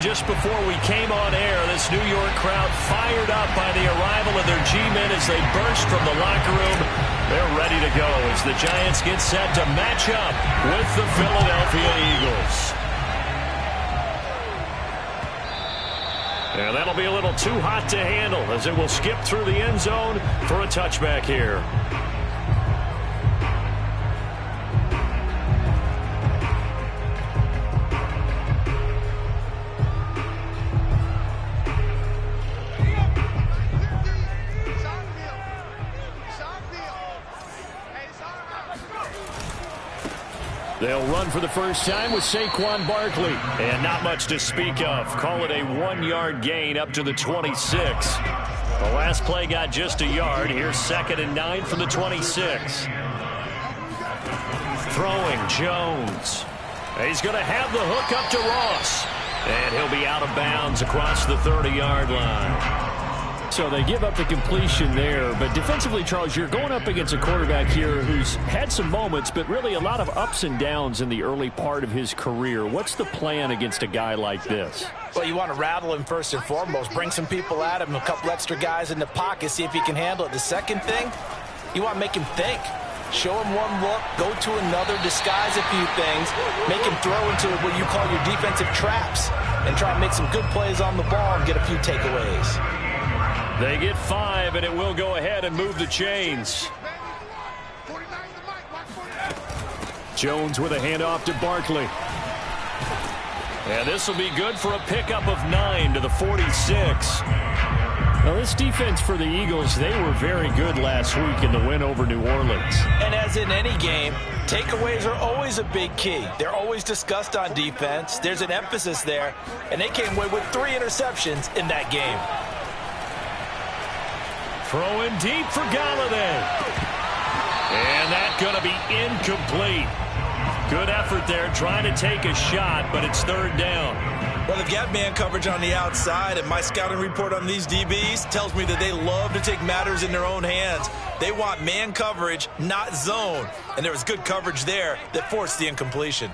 Just before we came on air, this New York crowd fired up by the arrival of their G-men as they burst from the locker room. They're ready to go as the Giants get set to match up with the Philadelphia Eagles. And that'll be a little too hot to handle as it will skip through the end zone for a touchback here. They'll run for the first time with Saquon Barkley. And not much to speak of. Call it a 1-yard gain up to the 26. The last play got just a yard. Here's 2nd and 9 from the 26. Throwing Jones. He's going to have the hook up to Ross. And he'll be out of bounds across the 30-yard line. So they give up the completion there. But defensively, Charles, you're going up against a quarterback here who's had some moments, but really a lot of ups and downs in the early part of his career. What's the plan against a guy like this? Well, you want to rattle him first and foremost. Bring some people at him, a couple extra guys in the pocket, see if he can handle it. The second thing, you want to make him think. Show him one look, go to another, disguise a few things, make him throw into what you call your defensive traps, and try to make some good plays on the ball and get a few takeaways. They get 5, and it will go ahead and move the chains. Jones with a handoff to Barkley. And this will be good for a pickup of 9 to the 46. Now, this defense for the Eagles, they were very good last week in the win over New Orleans. And as in any game, takeaways are always a big key. They're always discussed on defense. There's an emphasis there, and they came away with 3 interceptions in that game. Throwing deep for Galladay. And that's going to be incomplete. Good effort there trying to take a shot, but it's 3rd down. Well, they've got man coverage on the outside, and my scouting report on these DBs tells me that they love to take matters in their own hands. They want man coverage, not zone. And there was good coverage there that forced the incompletion.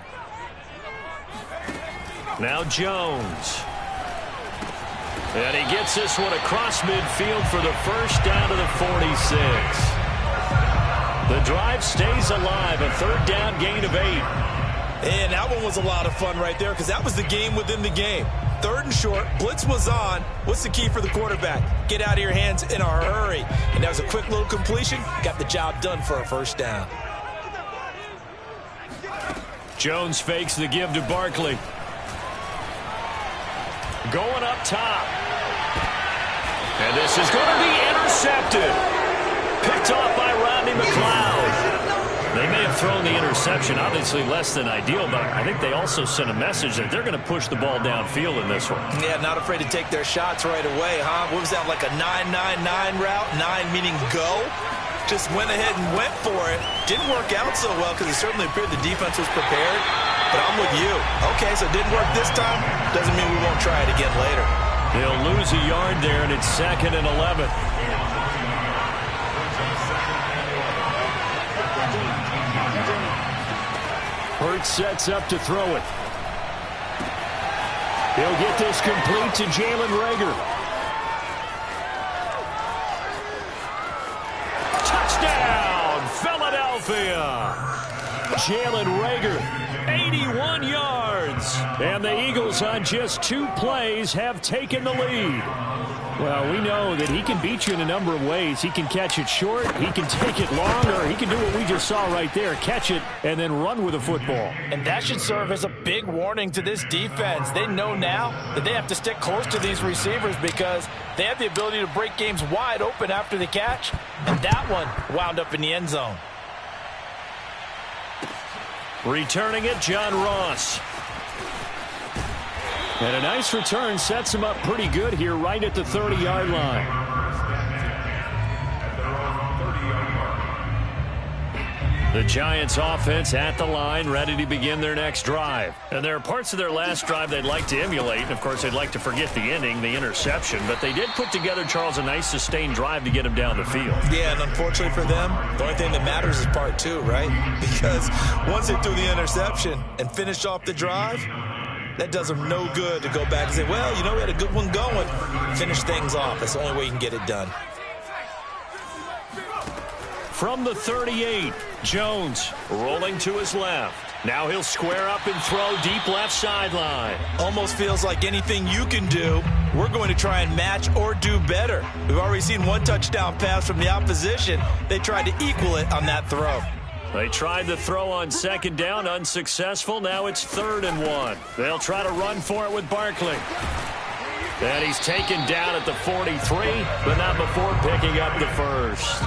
Now Jones. And he gets this one across midfield for the first down to the 46. The drive stays alive, a 3rd down gain of 8. And that one was a lot of fun right there because that was the game within the game. 3rd and short, blitz was on. What's the key for the quarterback? Get out of your hands in a hurry. And that was a quick little completion. Got the job done for a first down. Jones fakes the give to Barkley. Going up top. And this is going to be intercepted. Picked off by Rodney McLeod. They may have thrown the interception, obviously less than ideal, but I think they also sent a message that they're going to push the ball downfield in this one. Yeah, not afraid to take their shots right away, huh? What was that, like a 9-9-9 route? 9 meaning go? Just went ahead and went for it. Didn't work out so well because it certainly appeared the defense was prepared. But I'm with you. Okay, so it didn't work this time. Doesn't mean we won't try it again later. They'll lose a yard there, and it's 2nd and 11. Hurts sets up to throw it. He'll get this complete to Jalen Reagor. Touchdown, Philadelphia! Jalen Reagor, 81 yards. And the Eagles on just 2 plays have taken the lead. Well, we know that he can beat you in a number of ways. He can catch it short, he can take it long, or he can do what we just saw right there, catch it and then run with the football. And that should serve as a big warning to this defense. They know now that they have to stick close to these receivers because they have the ability to break games wide open after the catch. And that one wound up in the end zone. Returning it, John Ross. And a nice return sets him up pretty good here right at the 30-yard line. The Giants offense at the line, ready to begin their next drive. And there are parts of their last drive they'd like to emulate. And, of course, they'd like to forget the ending, the interception. But they did put together, Charles, a nice sustained drive to get him down the field. Yeah, and unfortunately for them, the only thing that matters is part 2, right? Because once they threw the interception and finished off the drive, That does them no good to go back and say, well, we had a good one going. Finish things off. That's the only way you can get it done. From the 38, Jones rolling to his left. Now he'll square up and throw deep left sideline. Almost feels like anything you can do, we're going to try and match or do better. We've already seen one touchdown pass from the opposition. They tried to equal it on that throw. They tried the throw on second down, unsuccessful. Now it's 3rd and 1. They'll try to run for it with Barkley. And he's taken down at the 43, but not before picking up the first.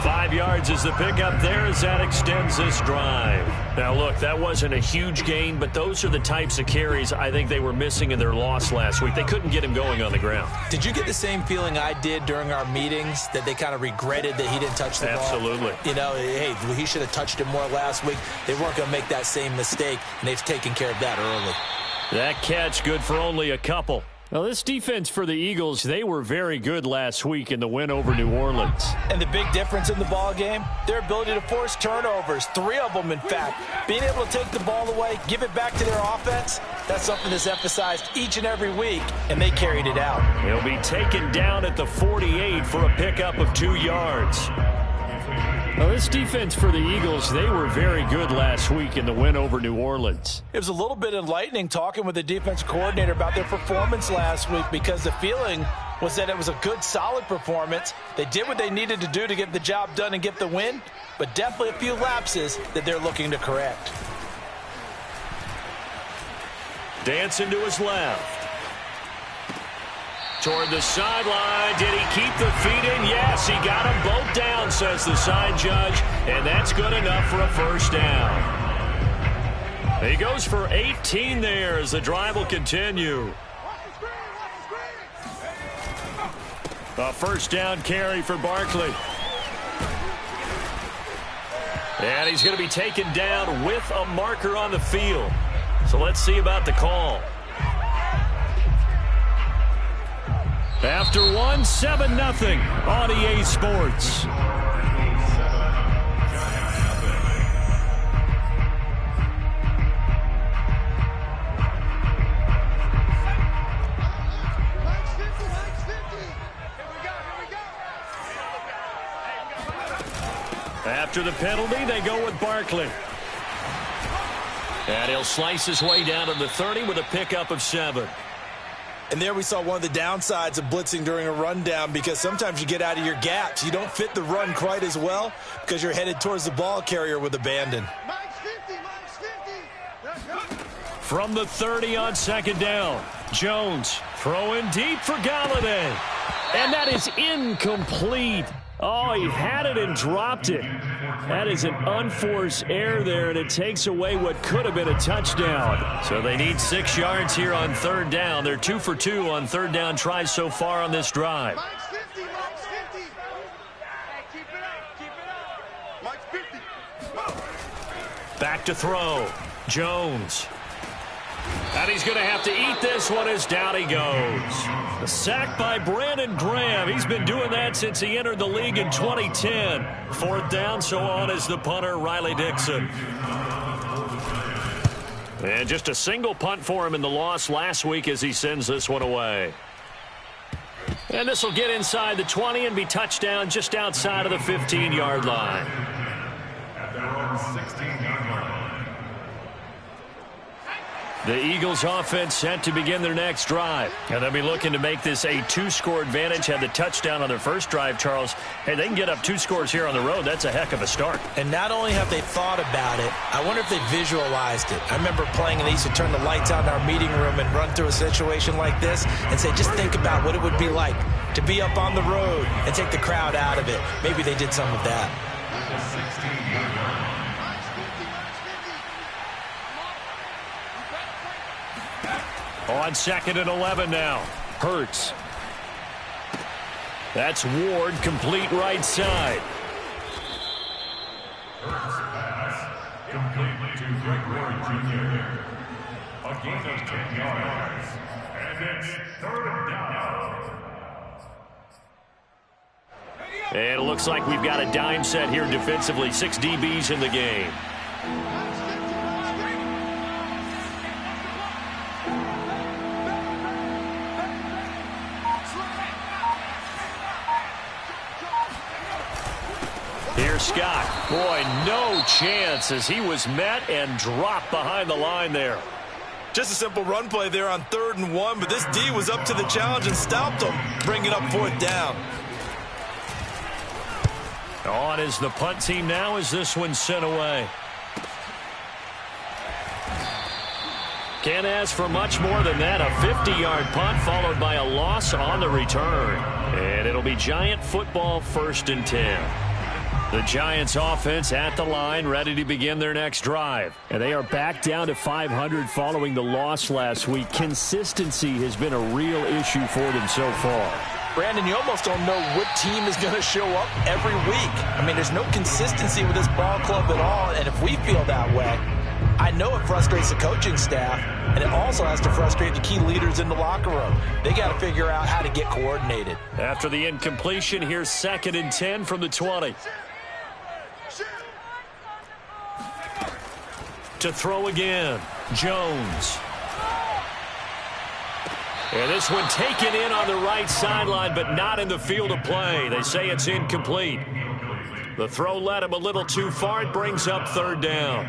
5 yards is the pickup there as that extends this drive. Now, look, that wasn't a huge gain, but those are the types of carries I think they were missing in their loss last week. They couldn't get him going on the ground. Did you get the same feeling I did during our meetings, that they kind of regretted that he didn't touch the ball? Absolutely. Hey, he should have touched it more last week. They weren't going to make that same mistake, and they've taken care of that early. That catch good for only a couple. Now, this defense for the Eagles, they were very good last week in the win over New Orleans. And the big difference in the ball game, their ability to force turnovers, 3 of them, in fact. Being able to take the ball away, give it back to their offense, that's something that's emphasized each and every week, and they carried it out. He'll be taken down at the 48 for a pickup of 2 yards. Now, this defense for the Eagles, they were very good last week in the win over New Orleans. It was a little bit enlightening talking with the defense coordinator about their performance last week, because the feeling was that it was a good, solid performance. They did what they needed to do to get the job done and get the win, but definitely a few lapses that they're looking to correct. Dancing to his left. Toward the sideline. Did he keep the feet in? Yes, he got them both down, says the side judge, and that's good enough for a first down. He goes for 18 there as the drive will continue. A first down carry for Barkley. And he's going to be taken down with a marker on the field. So let's see about the call. After 1, 7-0 on EA Sports. After the penalty, they go with Barkley. And he'll slice his way down to the 30 with a pickup of 7. And there we saw one of the downsides of blitzing during a rundown, because sometimes you get out of your gaps. You don't fit the run quite as well because you're headed towards the ball carrier with abandon. From the 30 on second down, Jones throwing deep for Galladay. And that is incomplete. Oh, he had it and dropped it. That is an unforced error there, and it takes away what could have been a touchdown. So they need 6 yards here on 3rd down. They're 2 for 2 on 3rd down tries so far on this drive. Back to throw. Jones. And he's going to have to eat this one as down he goes. A sack by Brandon Graham. He's been doing that since he entered the league in 2010. 4th down, so on is the punter, Riley Dixon. And just a single punt for him in the loss last week as he sends this one away. And this will get inside the 20 and be touchdown just outside of the 15-yard line. At their own 16-yard line. The Eagles offense set to begin their next drive. And they'll be looking to make this a 2-score advantage. Had the touchdown on their first drive, Charles. Hey, they can get up 2 scores here on the road. That's a heck of a start. And not only have they thought about it, I wonder if they visualized it. I remember playing, and they used to turn the lights out in our meeting room and run through a situation like this and say, just think about what it would be like to be up on the road and take the crowd out of it. Maybe they did some of that. On 2nd and 11 now. Hurts. That's Ward, complete right side. Hurts pass, complete to Greg Ward Jr. A gain of 10 yards. And it's 3rd down. And it looks like we've got a dime set here defensively. 6 DBs in the game. Here's Scott. Boy, no chance as he was met and dropped behind the line there. Just a simple run play there on 3rd and 1, but this D was up to the challenge and stopped him, bringing up 4th down. On is the punt team now as this one's sent away. Can't ask for much more than that. A 50-yard punt followed by a loss on the return. And it'll be Giant football 1st and 10. The Giants offense at the line, ready to begin their next drive. And they are back down to 500 following the loss last week. Consistency has been a real issue for them so far. Brandon, you almost don't know what team is going to show up every week. I mean, there's no consistency with this ball club at all, and if we feel that way, I know it frustrates the coaching staff, and it also has to frustrate the key leaders in the locker room. They got to figure out how to get coordinated. After the incompletion, here's 2nd and 10 from the 20. To throw again, Jones. And this one taken in on the right sideline, but not in the field of play. They say it's incomplete. The throw led him a little too far. It brings up 3rd down.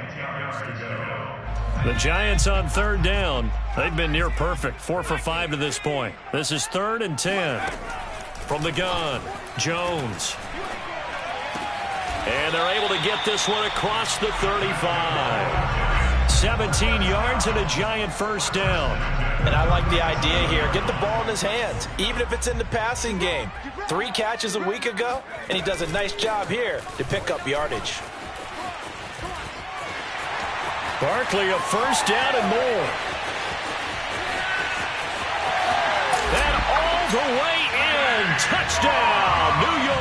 The Giants on 3rd down. They've been near perfect. 4 for 5 to this point. This is 3rd and 10. From the gun, Jones. And they're able to get this one across the 35. 17 yards and a Giant 1st down. And I like the idea here. Get the ball in his hands, even if it's in the passing game. 3 catches a week ago, and he does a nice job here to pick up yardage. Barkley, a 1st down and more. And all the way in. Touchdown, New York.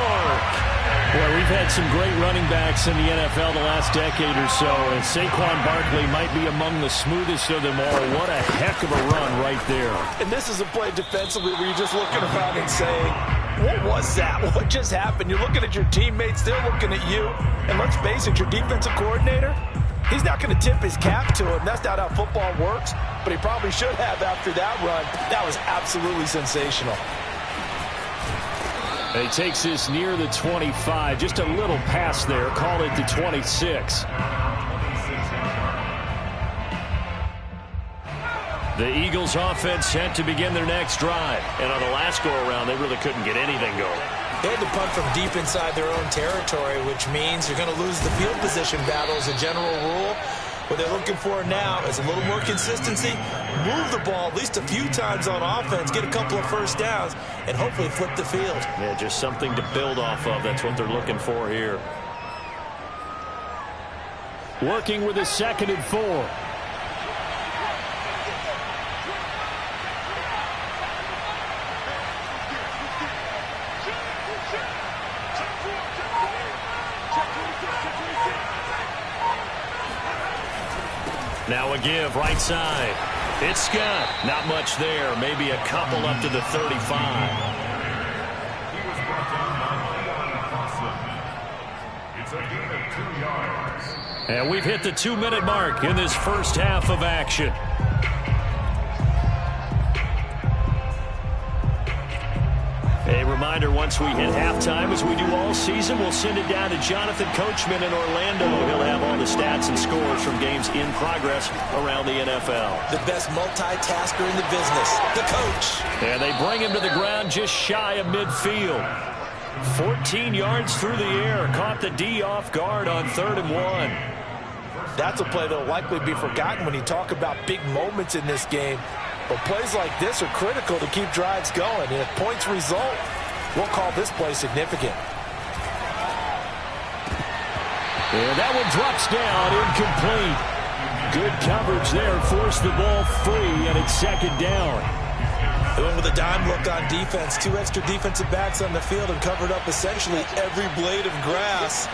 Well, we've had some great running backs in the NFL the last decade or so, and Saquon Barkley might be among the smoothest of them all. What a heck of a run right there. And this is a play defensively where you're just looking around and saying, what was that? What just happened? You're looking at your teammates, they're looking at you. And let's face it, your defensive coordinator, he's not going to tip his cap to him. That's not how football works, but he probably should have after that run. That was absolutely sensational. He takes this near the 25. Just a little pass there. Call it the 26. The Eagles offense set to begin their next drive. And on the last go-around, they really couldn't get anything going. They had to punt from deep inside their own territory, which means you're going to lose the field position battle as a general rule. What they're looking for now is a little more consistency, move the ball at least a few times on offense, get a couple of 1st downs, and hopefully flip the field. Yeah, just something to build off of. That's what they're looking for here. Working with a 2nd and 4. Now a give, right side. It's Scott. Not much there. Maybe a couple up to the 35. He was brought down by It's a gain of 2 yards. And we've hit the 2-minute mark in this first half of action. A reminder, once we hit halftime, as we do all season, we'll send it down to Jonathan Coachman in Orlando. He'll have all the stats and scores from games in progress around the NFL. The best multitasker in the business, the coach. And they bring him to the ground just shy of midfield. 14 yards through the air. Caught the D off guard on 3rd and 1. That's a play that will likely be forgotten when you talk about big moments in this game. But plays like this are critical to keep drives going. And if points result, we'll call this play significant. And that one drops down, incomplete. Good coverage there, forced the ball free, and it's 2nd down. They went with a dime look on defense. 2 extra defensive backs on the field and covered up essentially every blade of grass.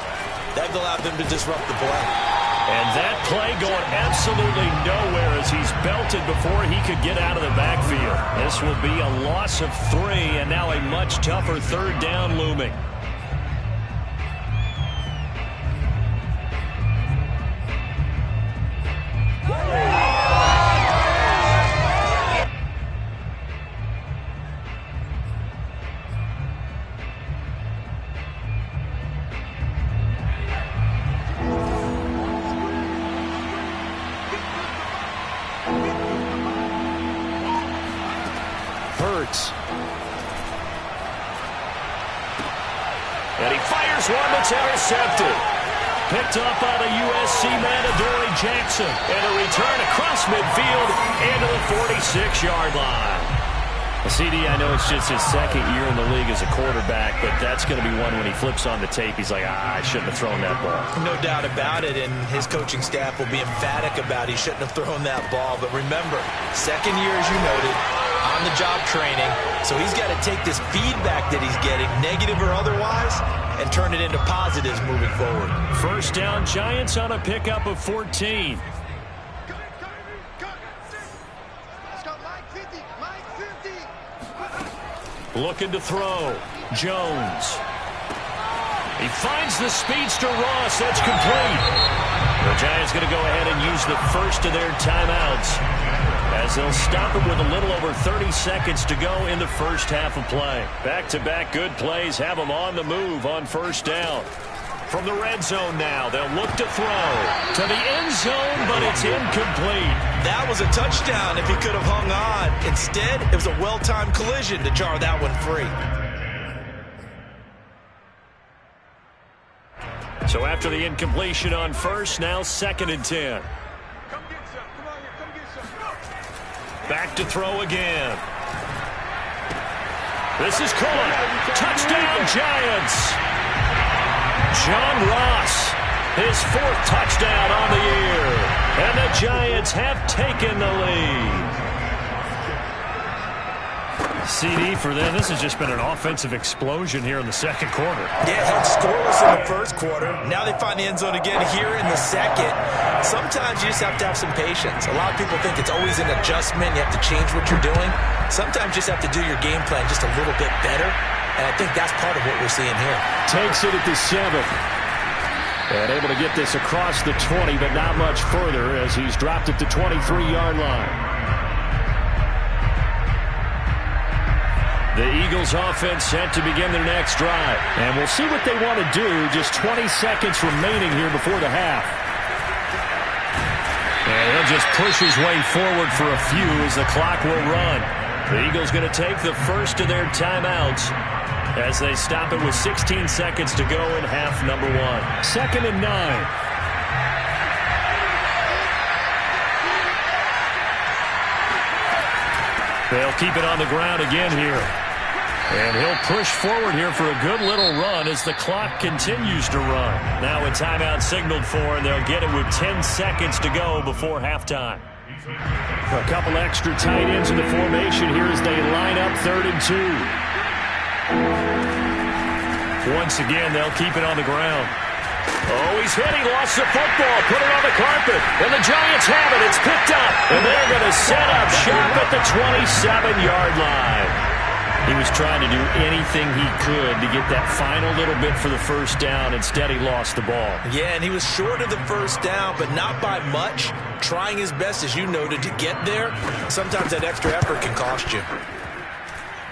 That allowed them to disrupt the play. And that play going absolutely nowhere as he's belted before he could get out of the backfield. This will be a loss of 3, and now a much tougher 3rd down looming. Hurts. And he fires one that's intercepted. Picked up by the USC man, Adoree Jackson. And a return across midfield into the 46-yard line. CD, I know it's just his second year in the league as a quarterback, but that's going to be one when he flips on the tape, he's like, I shouldn't have thrown that ball. No doubt about it, and his coaching staff will be emphatic about he shouldn't have thrown that ball. But remember, second year, as you noted, on-the-job training, so he's got to take this feedback that he's getting, negative or otherwise, and turn it into positives moving forward. First down, Giants on a pickup of 14. Looking to throw. Jones. He finds the speedster Ross. That's complete. The Giants going to go ahead and use the first of their timeouts as they'll stop him with a little over 30 seconds to go in the first half of play. Back-to-back good plays have them on the move on first down. From the red zone now, they'll look to throw to the end zone, but it's incomplete. That was a touchdown if he could have hung on. Instead, it was a well-timed collision to jar that one free. So after the incompletion on first, now 2nd and 10. Back to throw again. This is caught. Touchdown, Giants. John Ross, his 4th touchdown on the year. And the Giants have taken the lead. CD for them, this has just been an offensive explosion here in the second quarter. Yeah, held scoreless in the first quarter. Now they find the end zone again here in the second. Sometimes you just have to have some patience. A lot of people think it's always an adjustment. You have to change what you're doing. Sometimes you just have to do your game plan just a little bit better. And I think that's part of what we're seeing here. Takes it at the 7. And able to get this across the 20, but not much further as he's dropped at the 23-yard line. The Eagles offense set to begin their next drive. And we'll see what they want to do. Just 20 seconds remaining here before the half. And he'll just push his way forward for a few as the clock will run. The Eagles going to take the first of their timeouts as they stop it with 16 seconds to go in half number 1. 2nd and 9. They'll keep it on the ground again here. And he'll push forward here for a good little run as the clock continues to run. Now a timeout signaled for, and they'll get it with 10 seconds to go before halftime. A couple extra tight ends in the formation here as they line up 3rd and 2. Once again, they'll keep it on the ground. Oh, he's hit. He lost the football. Put it on the carpet. And the Giants have it. It's picked up. And they're going to set up shop at the 27-yard line. He was trying to do anything he could to get that final little bit for the first down. Instead, he lost the ball. Yeah, and he was short of the first down, but not by much. Trying his best, as you noted, to get there. Sometimes that extra effort can cost you.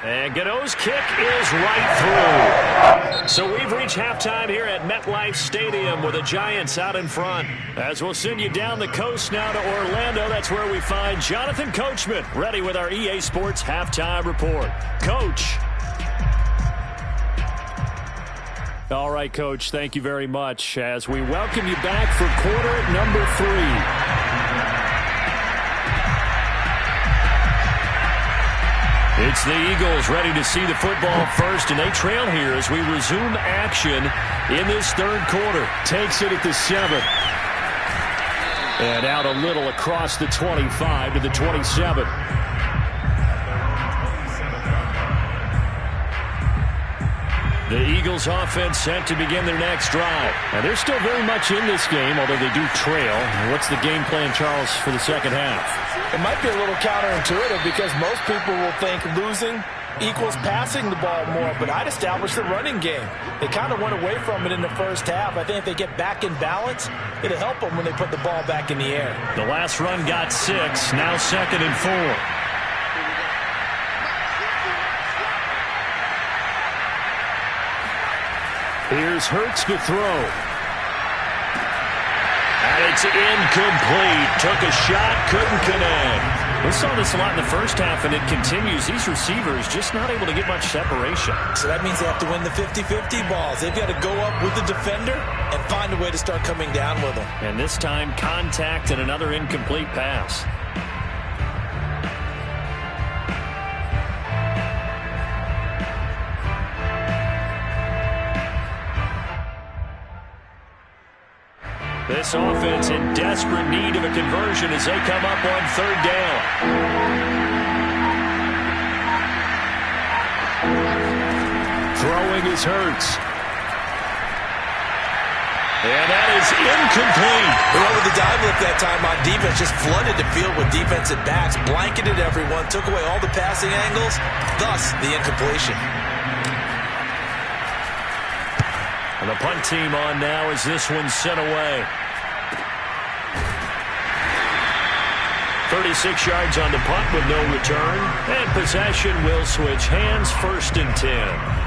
And Godot's kick is right through. So we've reached halftime here at MetLife Stadium with the Giants out in front. As we'll send you down the coast now to Orlando, that's where we find Jonathan Coachman ready with our EA Sports halftime report. Coach. All right, Coach, thank you very much as we welcome you back for quarter number 3. It's the Eagles ready to see the football first, and they trail here as we resume action in this 3rd quarter. Takes it at the 7. And out a little across the 25 to the 27. The Eagles offense set to begin their next drive. And they're still very much in this game, although they do trail. What's the game plan, Charles, for the second half? It might be a little counterintuitive because most people will think losing equals passing the ball more, but I'd establish the running game. They kind of went away from it in the first half. I think if they get back in balance, it'll help them when they put the ball back in the air. The last run got 6, now 2nd and 4. Here's Hurts to throw. And it's incomplete. Took a shot, couldn't connect. We saw this a lot in the first half, and it continues. These receivers just not able to get much separation. So that means they have to win the 50-50 balls. They've got to go up with the defender and find a way to start coming down with them. And this time, contact and another incomplete pass. This offense in desperate need of a conversion as they come up on third down. Throwing is Hurts. And that is incomplete. With the dive lift that time on defense, just flooded the field with defensive backs, blanketed everyone, took away all the passing angles, thus the incompletion. And the punt team on now as this one's sent away. 36 yards on the punt with no return. And possession will switch hands, 1st and 10.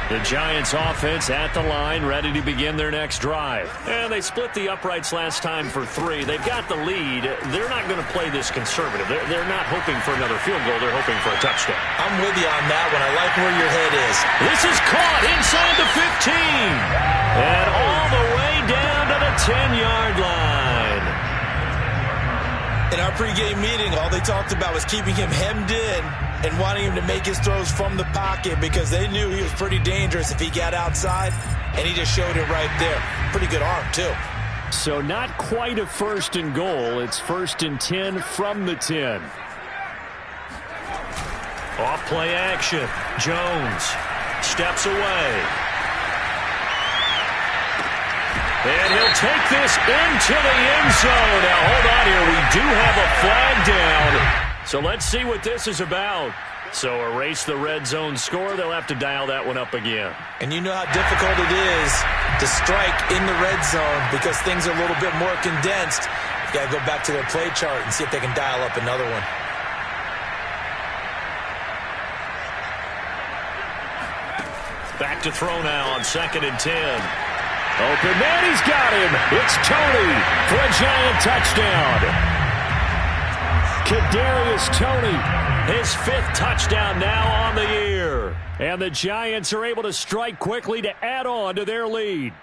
The Giants offense at the line, ready to begin their next drive. And they split the uprights last time for 3. They've got the lead. They're not going to play this conservative. They're not hoping for another field goal. They're hoping for a touchdown. I'm with you on that one. I like where your head is. This is caught inside the 15. And all the way down to the 10-yard line. In our pregame meeting, all they talked about was keeping him hemmed in and wanting him to make his throws from the pocket because they knew he was pretty dangerous if he got outside, and he just showed it right there. Pretty good arm, too. So not quite a 1st and goal. It's 1st and 10 from the 10. Off play action. Jones steps away. And he'll take this into the end zone. Now, hold on here. We do have a flag down. So let's see what this is about. So erase the red zone score. They'll have to dial that one up again. And you know how difficult it is to strike in the red zone because things are a little bit more condensed. You got to go back to their play chart and see if they can dial up another one. Back to throw now on 2nd and 10. Open man, he's got him. It's Tony for a Giant touchdown. Kadarius Toney, his 5th touchdown now on the year. And the Giants are able to strike quickly to add on to their lead.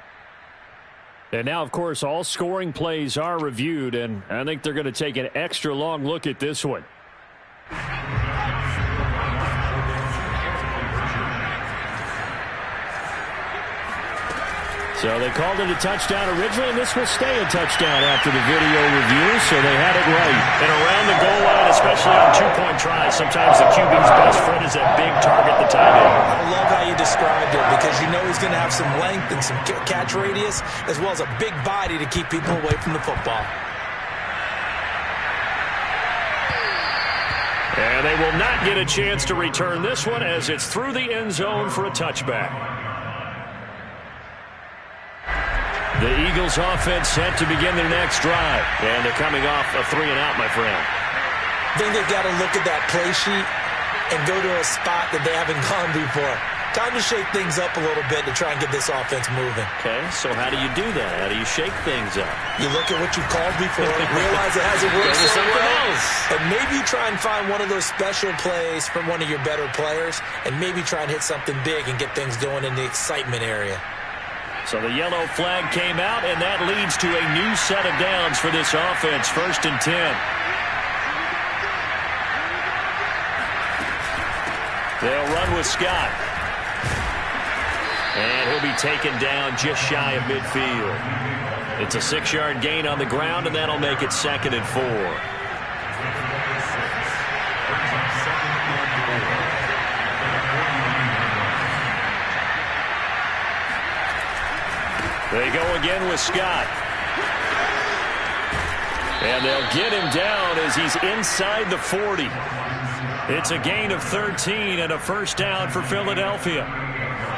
And now, of course, all scoring plays are reviewed, and I think they're going to take an extra long look at this one. So they called it a touchdown originally, and this will stay a touchdown after the video review, so they had it right. And around the goal line, especially on 2-point tries, sometimes the QB's best friend is that big target, the tight end. I love how you described it because you know he's going to have some length and some catch radius as well as a big body to keep people away from the football. And they will not get a chance to return this one as it's through the end zone for a touchback. The Eagles offense set to begin their next drive. And they're coming off a 3-and-out, my friend. I think they've got to look at that play sheet and go to a spot that they haven't gone before. Time to shake things up a little bit to try and get this offense moving. Okay, so how do you do that? How do you shake things up? You look at what you called before, realize it hasn't worked so well, and maybe try and find one of those special plays from one of your better players, and maybe try and hit something big and get things going in the excitement area. So the yellow flag came out, and that leads to a new set of downs for this offense. 1st and 10. They'll run with Scott. And he'll be taken down just shy of midfield. It's a 6-yard gain on the ground, and that'll make it 2nd and 4. They go again with Scott. And they'll get him down as he's inside the 40. It's a gain of 13 and a 1st down for Philadelphia.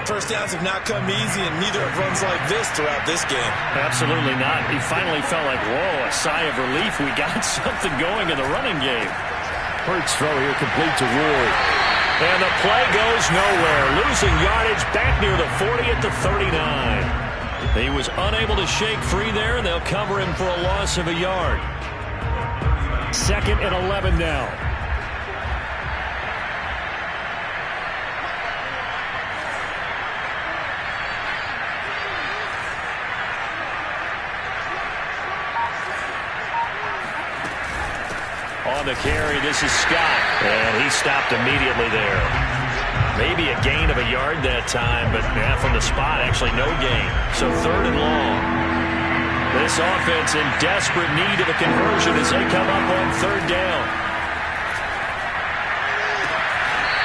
First downs have not come easy, and neither have runs like this throughout this game. Absolutely not. He finally felt like, whoa, a sigh of relief. We got something going in the running game. Hurts throw here complete to Ward. And the play goes nowhere. Losing yardage back near the 40 at the 39. He was unable to shake free there, and they'll cover him for a loss of a yard. 2nd and 11 now. On the carry, this is Scott. And he stopped immediately there. Maybe a gain of a yard that time, but from the spot, actually no gain. So 3rd and long. This offense in desperate need of a conversion as they come up on 3rd down.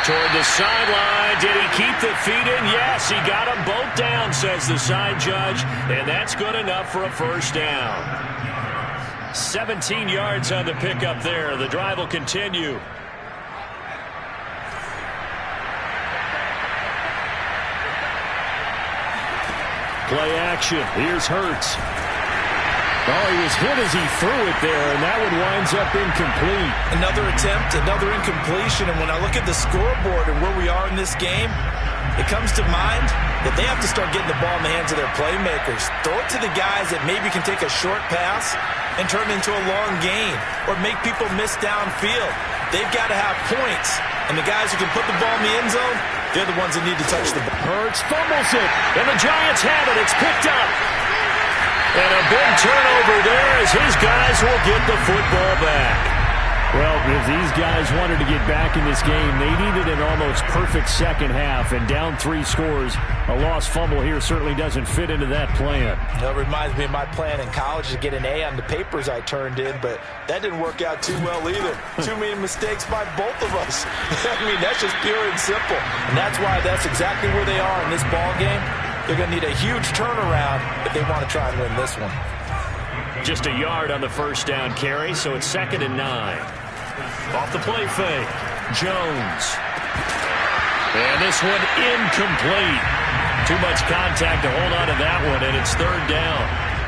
Toward the sideline. Did he keep the feet in? Yes, he got them both down, says the side judge. And that's good enough for a 1st down. 17 yards on the pickup there. The drive will continue. Play action. Here's Hurts. Oh, he was hit as he threw it there, and that one winds up incomplete. Another attempt, another incompletion, and when I look at the scoreboard and where we are in this game, it comes to mind that they have to start getting the ball in the hands of their playmakers. Throw it to the guys that maybe can take a short pass and turn it into a long gain or make people miss downfield. They've got to have points, and the guys who can put the ball in the end zone, they're the ones that need to touch the ball. Hurts fumbles it, and the Giants have it. It's picked up. And a big turnover there as his guys will get the football back. Well, if these guys wanted to get back in this game, they needed an almost perfect second half, and down 3 scores. A lost fumble here certainly doesn't fit into that plan. It reminds me of my plan in college to get an A on the papers I turned in, but that didn't work out too well either. Too many mistakes by both of us. I mean, that's just pure and simple. And that's why that's exactly where they are in this ball game. They're going to need a huge turnaround if they want to try and win this one. Just a yard on the 1st down carry, so it's 2nd and 9. Off the play fake, Jones. And this one incomplete. Too much contact to hold on to that one, and it's 3rd down.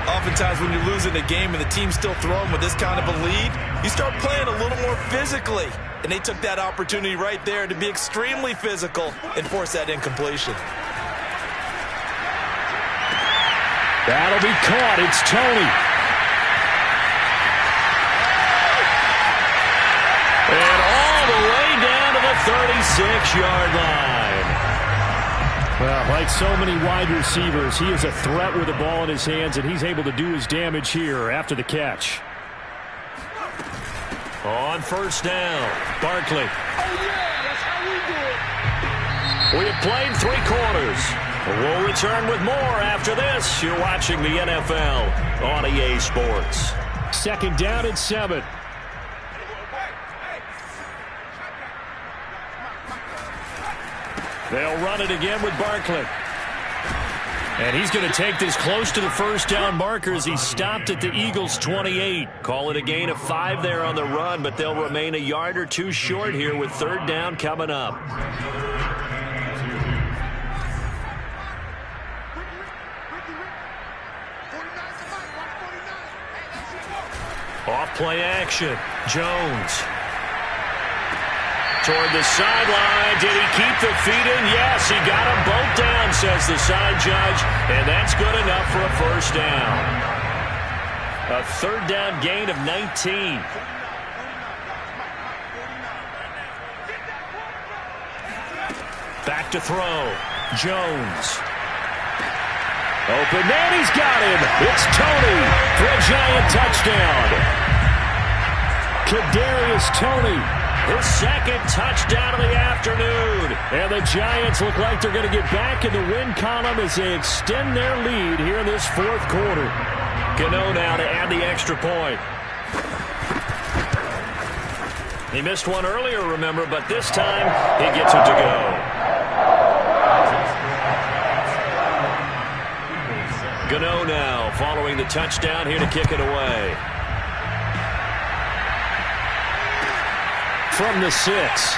Oftentimes when you're losing a game and the team's still throwing with this kind of a lead, you start playing a little more physically. And they took that opportunity right there to be extremely physical and force that incompletion. That'll be caught. It's Tony. And all the way down to the 36-yard line. Well, like so many wide receivers, he is a threat with the ball in his hands, and he's able to do his damage here after the catch. On 1st down, Barkley. We have played 3 quarters. We'll return with more after this. You're watching the NFL on EA Sports. 2nd down and 7. They'll run it again with Barkley. And he's going to take this close to the 1st down marker as he stopped at the Eagles' 28. Call it a gain of 5 there on the run, but they'll remain a yard or 2 short here with 3rd down coming up. Off play action, Jones. Toward the sideline. Did he keep the feet in? Yes, he got them both down, says the side judge. And that's good enough for a 1st down. A 3rd down gain of 19. Back to throw. Jones. Open man, he's got him. It's Tony for a Giant touchdown. Kadarius Toney, his 2nd touchdown of the afternoon. And the Giants look like they're going to get back in the win column as they extend their lead here in this 4th quarter. Gano now to add the extra point. He missed one earlier, remember, but this time he gets it to go. Gano now following the touchdown here to kick it away. From the 6.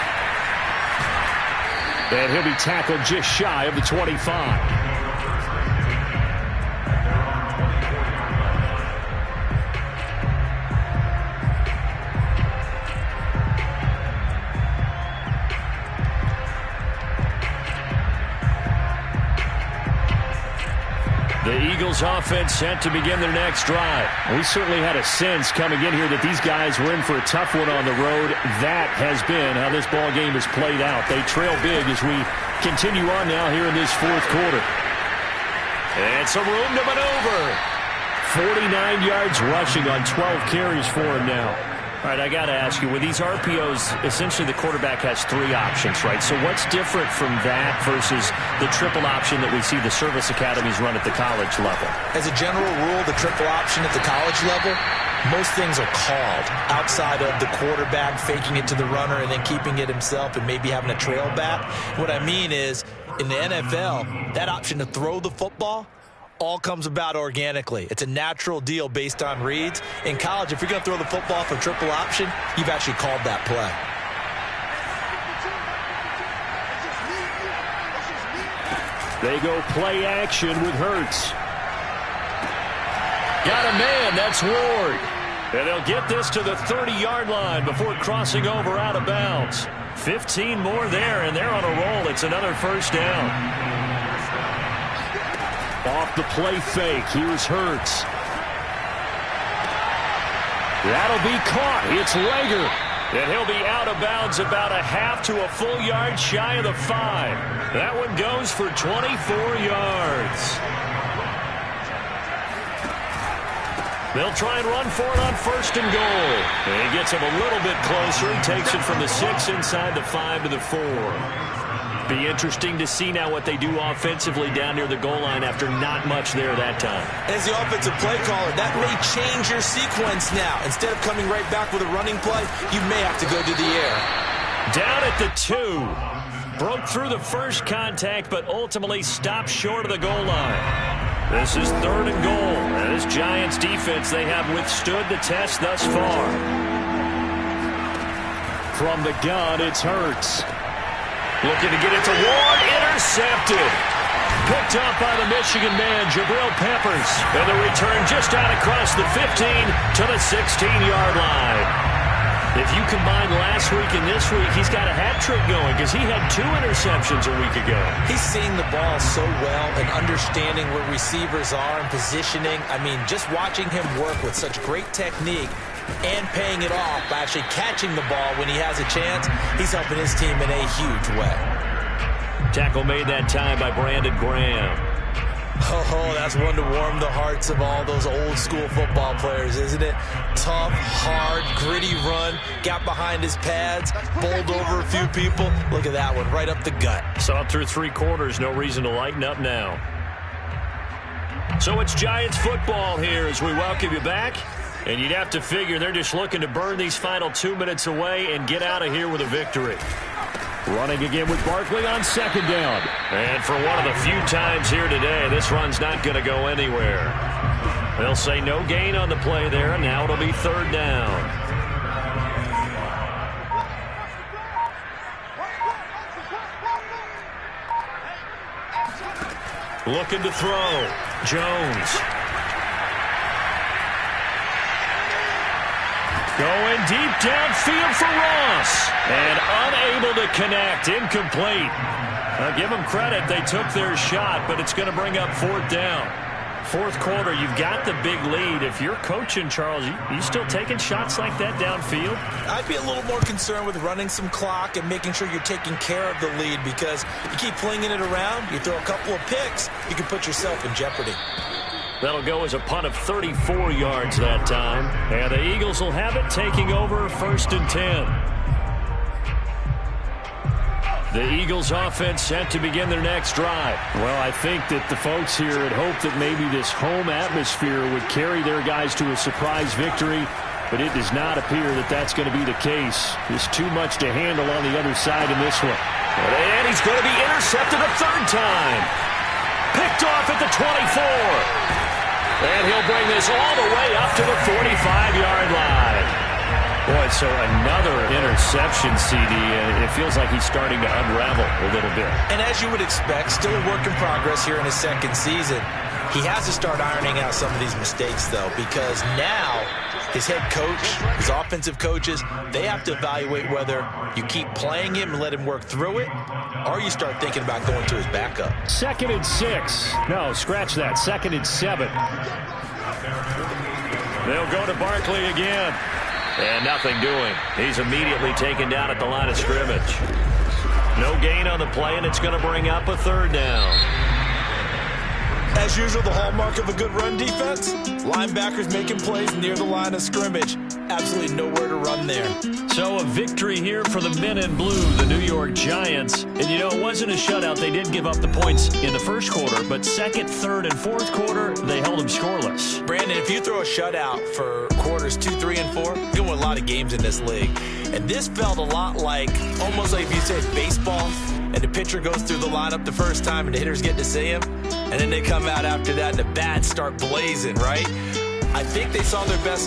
And he'll be tackled just shy of the 25. The Eagles offense set to begin their next drive. We certainly had a sense coming in here that these guys were in for a tough one on the road. That has been how this ball game has played out. They trail big as we continue on now here in this fourth quarter. And some room to maneuver. 49 yards rushing on 12 carries for him now. All right, I got to ask you, with these RPOs, essentially the quarterback has 3 options, right? So what's different from that versus the triple option that we see the service academies run at the college level? As a general rule, the triple option at the college level, most things are called outside of the quarterback faking it to the runner and then keeping it himself and maybe having a trail back. What I mean is, in the NFL, that option to throw the football all comes about organically. It's a natural deal based on reads. In college, if you're going to throw the football for triple option, you've actually called that play. They go play action with Hurts. Got a man, that's Ward. And they'll get this to the 30-yard line before crossing over out of bounds. 15 more there, and they're on a roll. It's another first down. Off the play fake, here's Hurts. That'll be caught. It's Rager. And he'll be out of bounds about a half to a full yard shy of the 5. That one goes for 24 yards. They'll try and run for it on first and goal. And he gets him a little bit closer. He takes it from the 6 inside the 5 to the 4. Be interesting to see now what they do offensively down near the goal line after not much there that time. As the offensive play caller, that may change your sequence now. Instead of coming right back with a running play, you may have to go to the air. Down at the 2. Broke through the first contact, but ultimately stopped short of the goal line. This is 3rd and goal. And this Giants defense, they have withstood the test thus far. From the gun, it's Hurts. Looking to get it to Ward. Intercepted. Picked up by the Michigan man, Jabril Peppers. And the return just out across the 15 to the 16-yard line. If you combine last week and this week, he's got a hat trick going because he had 2 interceptions a week ago. He's seeing the ball so well and understanding where receivers are and positioning. I mean, just watching him work with such great technique and paying it off by actually catching the ball when he has a chance, he's helping his team in a huge way. Tackle made that time by Brandon Graham. Oh, that's one to warm the hearts of all those old school football players, isn't it? Tough, hard, gritty run, got behind his pads, bowled over a few people. Look at that one, right up the gut. Saw it through 3 quarters, no reason to lighten up now. So it's Giants football here as we welcome you back. And you'd have to figure they're just looking to burn these final 2 minutes away and get out of here with a victory. Running again with Barkley on 2nd down. And for one of the few times here today, this run's not going to go anywhere. They'll say no gain on the play there, and now it'll be 3rd down. Looking to throw. Jones. Going deep downfield for Ross. And unable to connect. Incomplete. I'll give them credit. They took their shot, but it's going to bring up 4th down. 4th quarter, you've got the big lead. If you're coaching, Charles, you still taking shots like that downfield? I'd be a little more concerned with running some clock and making sure you're taking care of the lead because you keep flinging it around, you throw a couple of picks, you can put yourself in jeopardy. That'll go as a punt of 34 yards that time. And the Eagles will have it taking over 1st and 10. The Eagles offense set to begin their next drive. Well, I think that the folks here had hoped that maybe this home atmosphere would carry their guys to a surprise victory, but it does not appear that that's going to be the case. There's too much to handle on the other side in this one. And he's going to be intercepted a 3rd time. Picked off at the 24. And he'll bring this all the way up to the 45-yard line. Boy, so another interception, CD, and it feels like he's starting to unravel a little bit. And as you would expect, still a work in progress here in his 2nd season. He has to start ironing out some of these mistakes, though, because now his head coach, his offensive coaches, they have to evaluate whether you keep playing him and let him work through it, or you start thinking about going to his backup. 2nd and 6. No, scratch that. 2nd and 7. They'll go to Barkley again. And nothing doing. He's immediately taken down at the line of scrimmage. No gain on the play, and it's going to bring up a 3rd down. As usual, the hallmark of a good run defense, linebackers making plays near the line of scrimmage. Absolutely nowhere to run there. So a victory here for the men in blue, the New York Giants. And, you know, it wasn't a shutout. They did give up the points in the first quarter, but 2nd, 3rd, and 4th quarter, they held them scoreless. Brandon, if you throw a shutout for quarters 2, 3, and 4, you're going to win a lot of games in this league. And this felt a lot like, almost like if you said baseball, and the pitcher goes through the lineup the first time and the hitters get to see him, and then they come out after that and the bats start blazing, right? I think they saw their best